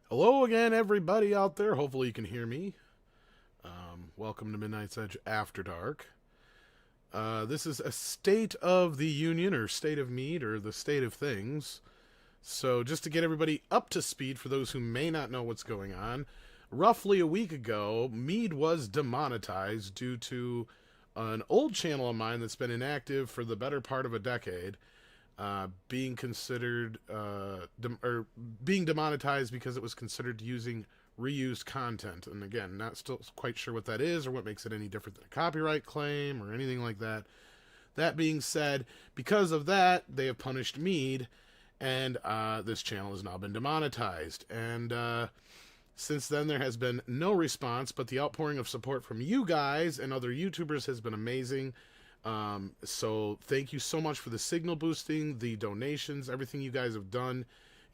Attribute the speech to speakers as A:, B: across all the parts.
A: Hello again, everybody out there. Hopefully, you can hear me. Welcome to Midnight's Edge After Dark. This is a State of the Union, or State of Mead, or the State of Things. So, just to get everybody up to speed for those who may not know what's going on, roughly a week ago, Mead was demonetized due to an old channel of mine that's been inactive for the better part of a decade. Being considered or being demonetized because it was considered using reused content. And again, not still quite sure what that is or what makes it any different than a copyright claim or anything like that. That being said, because of that, they have punished Mead, and this channel has now been demonetized. And since then, there has been no response, but the outpouring of support from you guys and other YouTubers has been amazing. So thank you so much for the signal boosting, the donations, everything you guys have done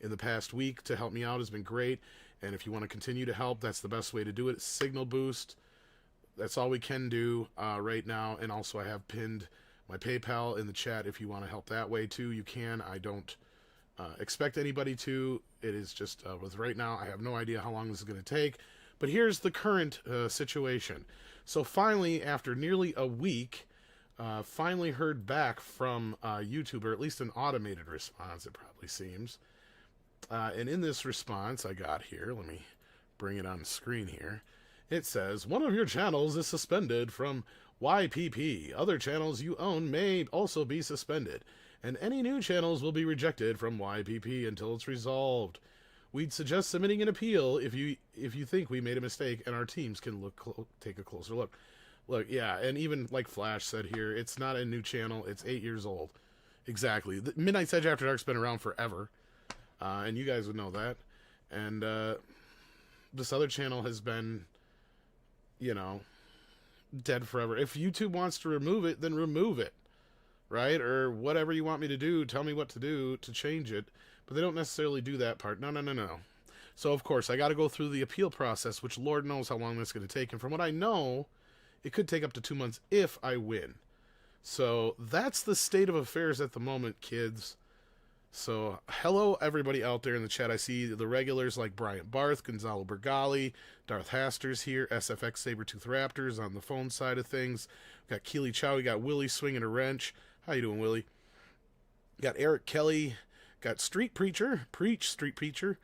A: in the past week to help me out has been great. And if you want to continue to help, that's the best way to do it. Signal boost. That's all we can do right now. And also, I have pinned my PayPal in the chat. If you want to help that way too, you can. I don't expect anybody to. It is just with right now, I have no idea how long this is going to take. But here's the current situation. So finally, after nearly a week, finally heard back from YouTube, or at least an automated response, it probably seems. And in this response I got here, let me bring it on the screen here. It says, one of your channels is suspended from YPP. Other channels you own may also be suspended. And any new channels will be rejected from YPP until it's resolved. We'd suggest submitting an appeal if you think we made a mistake, and our teams can take a closer look. Look, yeah, and even like Flash said here, it's not a new channel. It's 8 years old. Exactly. The Midnight's Edge After Dark's been around forever, and you guys would know that. And this other channel has been, you know, dead forever. If YouTube wants to remove it, then remove it, right? Or whatever you want me to do, tell me what to do to change it. But they don't necessarily do that part. No, no, no, no. So, of course, I got to go through the appeal process, which Lord knows how long that's going to take. And from what I know, it could take up to 2 months if I win. So that's the state of affairs at the moment, kids. So hello, everybody out there in the chat. I see the regulars like Bryant Barth, Gonzalo Bergali, Darth Haster's here, SFX Sabertooth Raptors on the phone side of things. We got Keely Chow. We got Willie swinging a wrench. How you doing, Willie? Got Eric Kelly. Got Street Preacher. Preach, Street Preacher.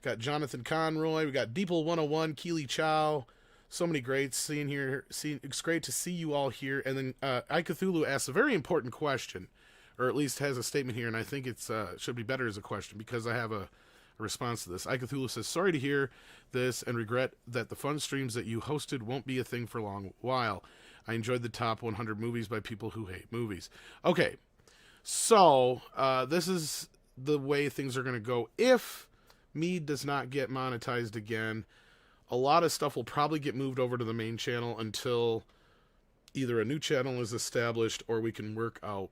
A: Got Jonathan Conroy. We got Deeple 101, Keely Chow. So many greats seeing here. It's great to see you all here. And then Icthulhu asks a very important question, or at least has a statement here, and I think it's should be better as a question because I have a response to this. Icthulhu says, sorry to hear this and regret that the fun streams that you hosted won't be a thing for a long while. I enjoyed the top 100 movies by people who hate movies. Okay, so this is the way things are going to go. If Mead does not get monetized again, a lot of stuff will probably get moved over to the main channel until either a new channel is established or we can work out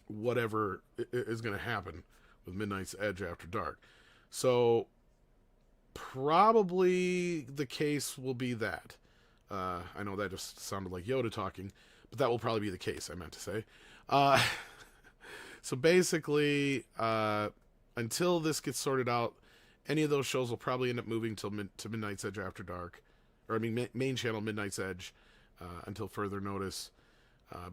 A: whatever is going to happen with Midnight's Edge After Dark. So probably the case will be that. I know that just sounded like Yoda talking, but that will probably be the case, I meant to say. So basically, until this gets sorted out, any of those shows will probably end up moving to Midnight's Edge After Dark. Or, I mean, main channel Midnight's Edge until further notice.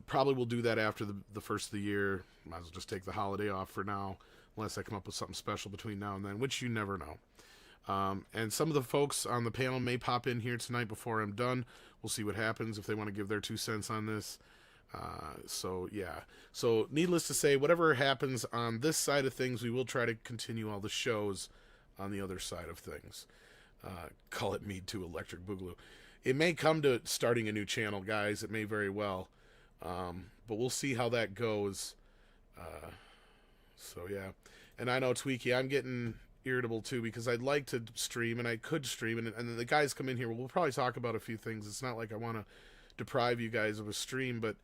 A: Probably will do that after the first of the year. Might as well just take the holiday off for now, unless I come up with something special between now and then, which you never know. And some of the folks on the panel may pop in here tonight before I'm done. We'll see what happens if they want to give their 2 cents on this. So, yeah. So, needless to say, whatever happens on this side of things, we will try to continue all the shows on the other side of things. Call it Mead to Electric Boogaloo. It may come to starting a new channel, guys. It may very well. But we'll see how that goes. So, yeah. And I know, Tweaky, I'm getting irritable, too, because I'd like to stream, and I could stream, and the guys come in here. We'll probably talk about a few things. It's not like I want to deprive you guys of a stream, but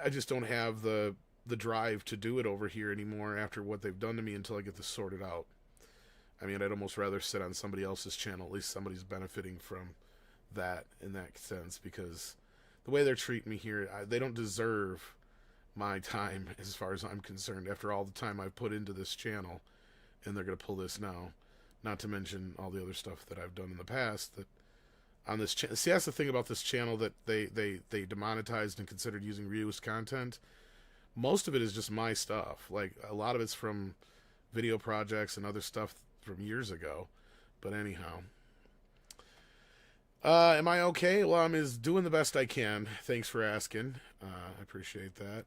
A: I just don't have the drive to do it over here anymore after what they've done to me until I get this sorted out. I mean, I'd almost rather sit on somebody else's channel. At least somebody's benefiting from that in that sense, because the way they're treating me here, they don't deserve my time as far as I'm concerned after all the time I've put into this channel, and they're going to pull this now. Not to mention all the other stuff that I've done in the past that on this channel. See, that's the thing about this channel that they demonetized and considered using reused content. Most of it is just my stuff. Like, a lot of it's from video projects and other stuff from years ago. But anyhow. Am I okay? Well, I'm doing the best I can. Thanks for asking. I appreciate that.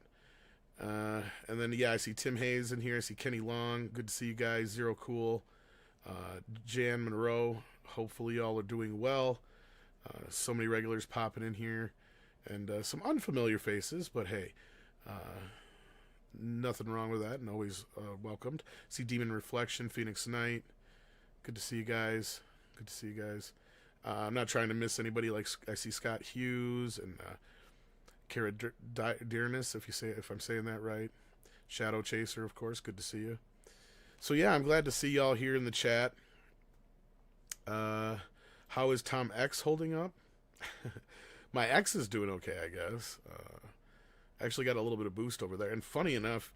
A: And then, yeah, I see Tim Hayes in here. I see Kenny Long. Good to see you guys. Zero Cool. Jan Monroe. Hopefully y'all are doing well. So many regulars popping in here. And some unfamiliar faces, but hey, nothing wrong with that and always welcomed. See Demon Reflection, Phoenix Knight. Good to see you guys. Good to see you guys. I'm not trying to miss anybody. Like, I see Scott Hughes and Kara Dearness, if I'm saying that right. Shadow Chaser, of course. Good to see you. So yeah, I'm glad to see y'all here in the chat. How is Tom X holding up? My X is doing okay, I guess. Actually got a little bit of boost over there. And funny enough,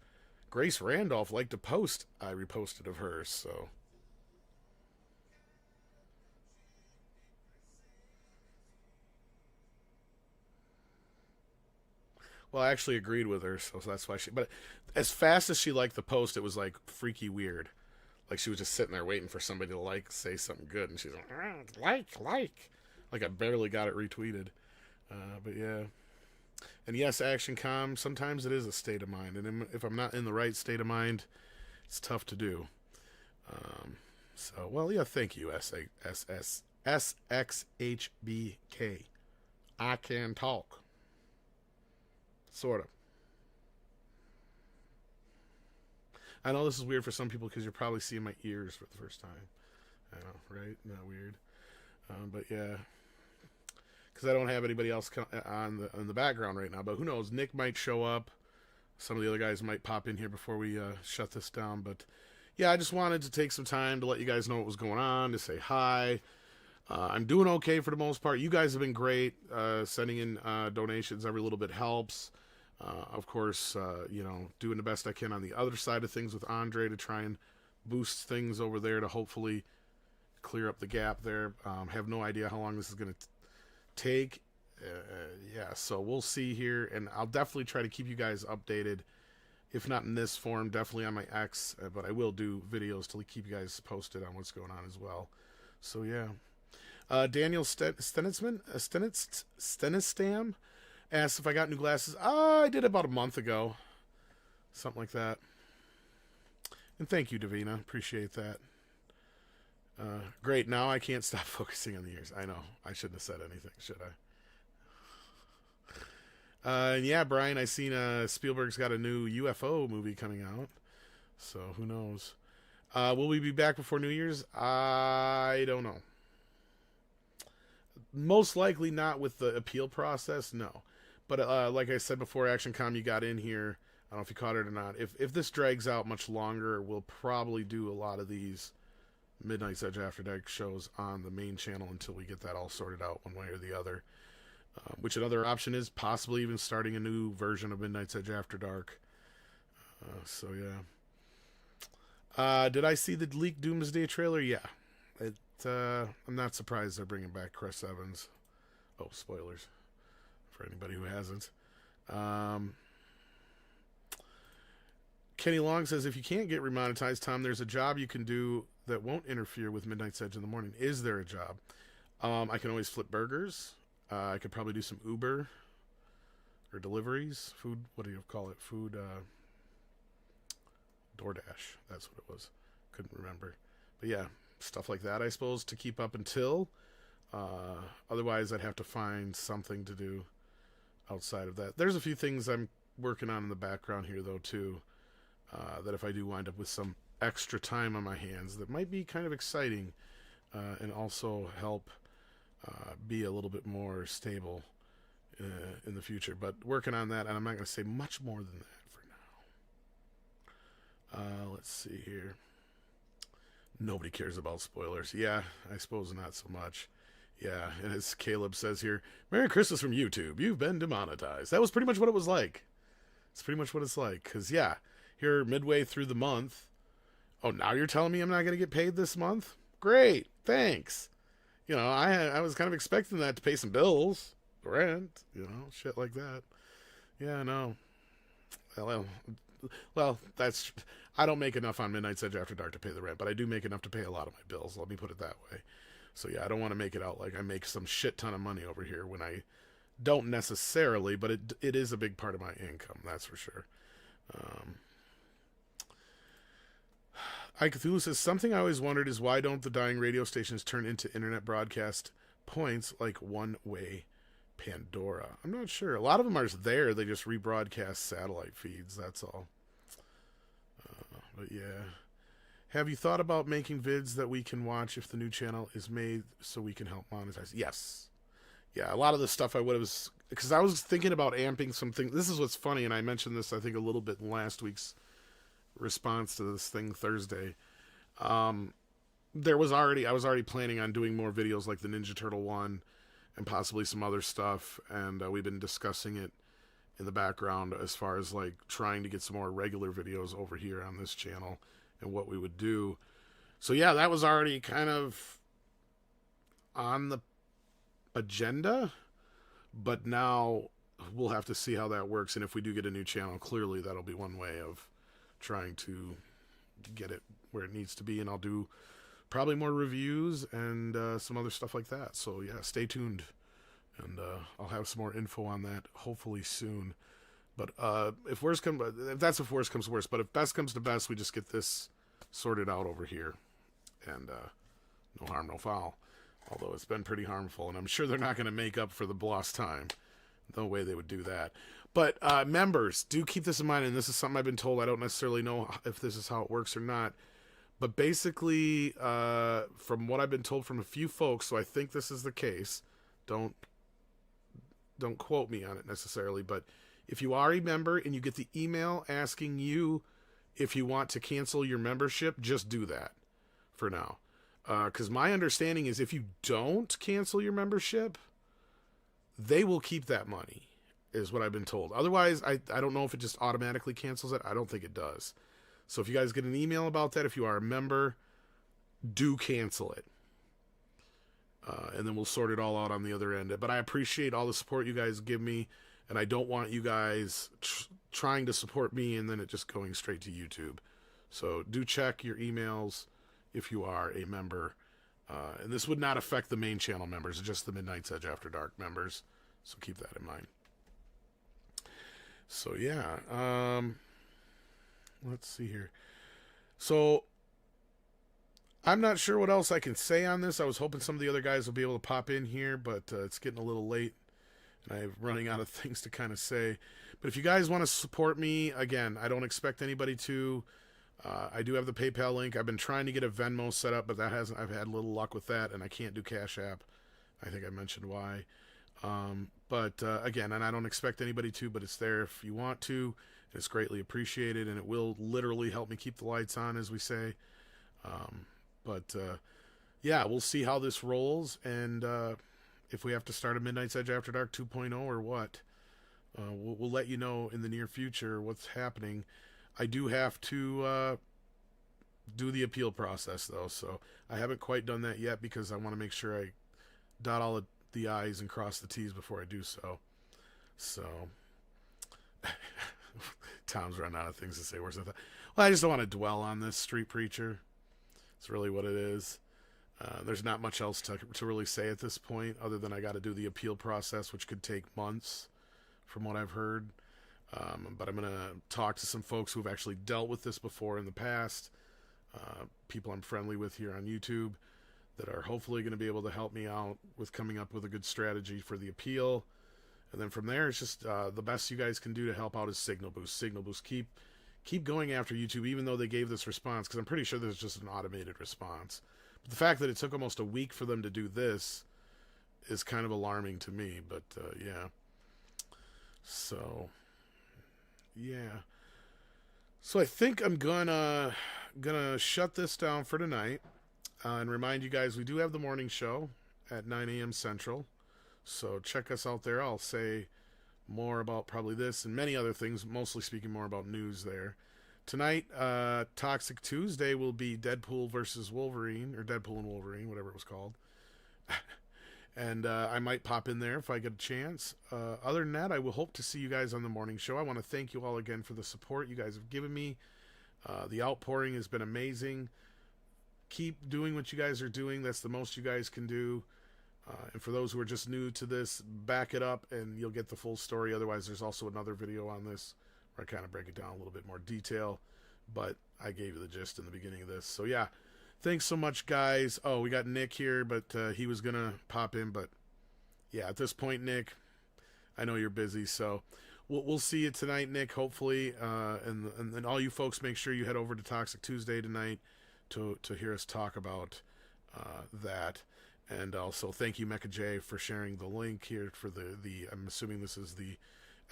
A: Grace Randolph liked a post I reposted of hers, so. Well, I actually agreed with her, so that's why she. But as fast as she liked the post, it was like freaky weird. Like she was just sitting there waiting for somebody to say something good, and she's like. Like I barely got it retweeted. But yeah. And yes, Action Com, sometimes it is a state of mind. And if I'm not in the right state of mind, it's tough to do. So, well, yeah, thank you, SXHBK. I can talk. Sort of. I know this is weird for some people because you're probably seeing my ears for the first time. I know, right? Not weird. But yeah. Because I don't have anybody else on the background right now. But who knows? Nick might show up. Some of the other guys might pop in here before we shut this down. But yeah, I just wanted to take some time to let you guys know what was going on, to say hi. I'm doing okay for the most part. You guys have been great. Sending in donations, every little bit helps. Of course, doing the best I can on the other side of things with Andre to try and boost things over there to hopefully clear up the gap there. Have no idea how long this is going to take. Yeah, so we'll see here, and I'll definitely try to keep you guys updated. If not in this form, definitely on my X, but I will do videos to keep you guys posted on what's going on as well. So yeah. Daniel Stenistam asks if I got new glasses. I did about a month ago. Something like that. And thank you, Davina. Appreciate that. Great. Now I can't stop focusing on the ears. I know. I shouldn't have said anything, should I? And yeah, Brian, I seen Spielberg's got a new UFO movie coming out. So who knows? Will we be back before New Year's? I don't know. Most likely not with the appeal process, no. But like I said before, ActionCom, you got in here. I don't know if you caught it or not. If this drags out much longer, we'll probably do a lot of these Midnight's Edge After Dark shows on the main channel until we get that all sorted out one way or the other. Which another option is possibly even starting a new version of Midnight's Edge After Dark. So yeah. Did I see the leaked Doomsday trailer? Yeah. I'm not surprised they're bringing back Chris Evans. Oh, spoilers for anybody who hasn't. Kenny Long says, if you can't get remonetized, Tom, there's a job you can do that won't interfere with Midnight's Edge in the morning. Is there a job? I can always flip burgers. I could probably do some Uber or deliveries. Food, what do you call it? Food, DoorDash. That's what it was. Couldn't remember. But yeah, stuff like that, I suppose, to keep up until. Otherwise, I'd have to find something to do outside of that. There's a few things I'm working on in the background here, though, too, that if I do wind up with some extra time on my hands, that might be kind of exciting and also help be a little bit more stable in the future. But working on that, and I'm not going to say much more than that for now. Let's see here. Nobody cares about spoilers. Yeah, I suppose not so much. Yeah, and as Caleb says here, Merry Christmas from YouTube. You've been demonetized. That was pretty much what it was like. It's pretty much what it's like. Because, yeah, here midway through the month. Oh, now you're telling me I'm not going to get paid this month? great, thanks. I was kind of expecting that to pay some bills, rent, shit like that. Yeah, no. Well, that's I don't make enough on Midnight's Edge After Dark to pay the rent, but I do make enough to pay a lot of my bills. Let me put it that way. So yeah, I don't want to make it out like I make some shit ton of money over here when I don't necessarily, but it is a big part of my income, that's for sure. Um, Cthulhu says, something I always wondered is why don't the dying radio stations turn into internet broadcast points like One Way Pandora? I'm not sure. A lot of them are there. They just rebroadcast satellite feeds. That's all. But yeah. Have you thought about making vids that we can watch if the new channel is made so we can help monetize? Yes. Yeah, a lot of the stuff I would have... Because I was thinking about amping something. This is what's funny, and I mentioned this, I think, a little bit in last week's response to this thing Thursday. I was already planning on doing more videos like the Ninja Turtle one and possibly some other stuff, and we've been discussing it in the background as far as like trying to get some more regular videos over here on this channel and what we would do. So yeah, that was already kind of on the agenda, but now we'll have to see how that works, and if we do get a new channel, clearly that'll be one way of trying to get it where it needs to be, and I'll do probably more reviews and some other stuff like that. So yeah, stay tuned, and I'll have some more info on that hopefully soon. But if worst comes to worst, but if best comes to best, we just get this sorted out over here, and no harm, no foul. Although it's been pretty harmful, and I'm sure they're not going to make up for the lost time. No way they would do that. But members, do keep this in mind, and this is something I've been told. I don't necessarily know if this is how it works or not. But basically, from what I've been told from a few folks, so I think this is the case. Don't quote me on it necessarily, but if you are a member and you get the email asking you if you want to cancel your membership, just do that for now. Because my understanding is if you don't cancel your membership, they will keep that money, is what I've been told. Otherwise, I don't know if it just automatically cancels it. I don't think it does. So if you guys get an email about that, if you are a member, do cancel it. And then we'll sort it all out on the other end. But I appreciate all the support you guys give me, and I don't want you guys trying to support me and then it just going straight to YouTube. So do check your emails if you are a member. And this would not affect the main channel members, just the Midnight's Edge After Dark members. So keep that in mind. So yeah, let's see here. So I'm not sure what else I can say on this. I was hoping some of the other guys will be able to pop in here, but it's getting a little late, and I'm running out of things to kind of say. But if you guys want to support me, again, I don't expect anybody to. I do have the PayPal link. I've been trying to get a Venmo set up, but I've had little luck with that, and I can't do Cash App. I think I mentioned why. But again, and I don't expect anybody to, but it's there if you want to. It's greatly appreciated, and it will literally help me keep the lights on, as we say. But yeah, we'll see how this rolls, and if we have to start a Midnight's Edge After Dark 2.0 or what. We'll let you know in the near future what's happening. I do have to do the appeal process, though, so I haven't quite done that yet because I want to make sure I dot all the I's and cross the T's before I do so. So, Tom's run out of things to say. Where's that? Well, I just don't want to dwell on this, Street Preacher. It's really what it is. There's not much else to really say at this point, other than I got to do the appeal process, which could take months, from what I've heard. But I'm going to talk to some folks who've actually dealt with this before in the past, people I'm friendly with here on YouTube, that are hopefully going to be able to help me out with coming up with a good strategy for the appeal. And then from there, it's just the best you guys can do to help out is Signal Boost. Signal Boost, keep going after YouTube, even though they gave this response, because I'm pretty sure there's just an automated response. But the fact that it took almost a week for them to do this is kind of alarming to me. But yeah. So yeah. So I think I'm gonna shut this down for tonight, and remind you guys we do have the morning show at 9 a.m. Central. So check us out there. I'll say more about probably this and many other things, mostly speaking more about news there. Tonight, Toxic Tuesday will be Deadpool versus Wolverine, or Deadpool and Wolverine, whatever it was called. And I might pop in there if I get a chance. Other than that, I will hope to see you guys on the morning show. I want to thank you all again for the support you guys have given me. The outpouring has been amazing. Keep doing what you guys are doing. That's the most you guys can do. And for those who are just new to this, back it up and you'll get the full story. Otherwise, there's also another video on this where I kind of break it down a little bit more detail. But I gave you the gist in the beginning of this. So yeah, thanks so much, guys. Oh, we got Nick here, but he was going to pop in. But yeah, at this point, Nick, I know you're busy. So we'll see you tonight, Nick, hopefully. And all you folks, make sure you head over to Toxic Tuesday tonight to hear us talk about that. And also, thank you, Mecha J, for sharing the link here for the I'm assuming this is the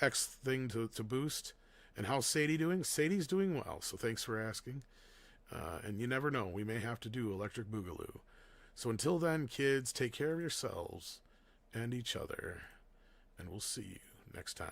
A: X thing to boost. And how's Sadie doing? Sadie's doing well, so thanks for asking. And you never know, we may have to do Electric Boogaloo. So until then, kids, take care of yourselves and each other. And we'll see you next time.